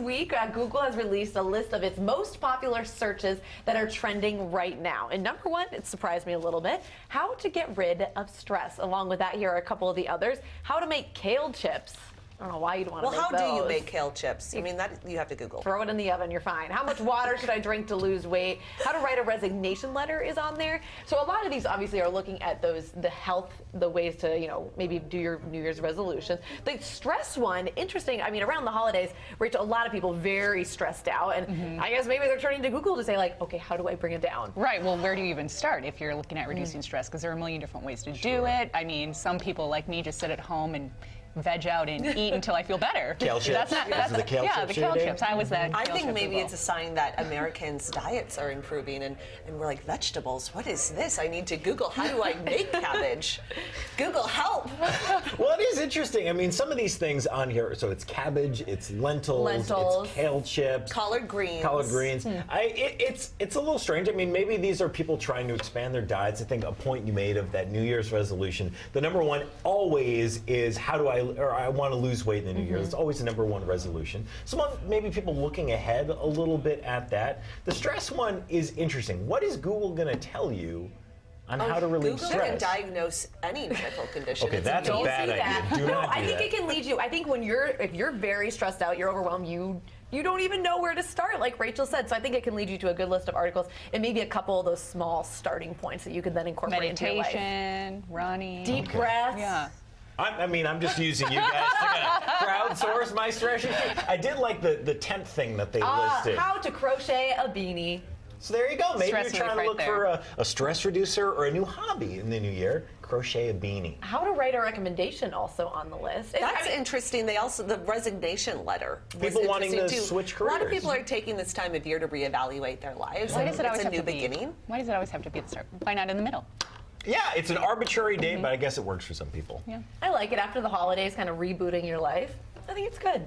week, Google has released a list of its most popular searches that are trending right now. And number one, it surprised me a little bit, how to get rid of stress. Along with that, here are a couple of the others. How to make kale chips. I don't know why you'd want to make those. Well, how do you make kale chips? I mean, that you have to Google. Throw it in the oven, you're fine. How much water should I drink to lose weight? How to write a resignation letter is on there. So a lot of these obviously are looking at the health, the ways to, maybe do your New Year's resolutions. The stress one, interesting. I mean, around the holidays, Rachel, a lot of people very stressed out. And I guess maybe they're turning to Google to say, like, okay, how do I bring it down? Right. Well, where do you even start if you're looking at reducing stress? Because there are a million different ways to do it. I mean, some people like me just sit at home and veg out and eat until I feel better. Kale chips? That's the kale chips. The kale chips. I was that. I think maybe it's a sign that Americans' diets are improving, and we're like, vegetables, what is this? I need to Google, how do I make cabbage? Google, help! Well, it is interesting. I mean, some of these things on here, so it's cabbage, it's lentils. It's kale chips. Collard greens. It's a little strange. I mean, maybe these are people trying to expand their diets. I think a point you made of that New Year's resolution, the number one always is I want to lose weight in the New Year. That's always the number one resolution. Maybe people looking ahead a little bit at that. The stress one is interesting. What is Google going to tell you on how to relieve stress? Google can diagnose any medical condition. Okay, that's a bad idea. Do not do I think that. it can lead you. I think if you're very stressed out, you're overwhelmed, you don't even know where to start, like Rachel said. So I think it can lead you to a good list of articles and maybe a couple of those small starting points that you can then incorporate into your life. Meditation, running. Deep breaths. Yeah. I'm just using you guys to kind of crowdsource my stress. I did like the 10th thing that they listed. How to crochet a beanie. So there you go. Maybe Stress you're trying to relief look right for a stress reducer or a new hobby in the new year. Crochet a beanie. How to write a recommendation also on the list. That's interesting. The resignation letter was People wanting to interesting, too. switch A lot of careers. people are taking this time of year to reevaluate their lives. Why does it always it's a have new to be? beginning. Why does it always have to be at the start? Why not in the middle? Yeah, it's an arbitrary date, but I guess it works for some people. Yeah. I like it after the holidays, kind of rebooting your life. I think it's good.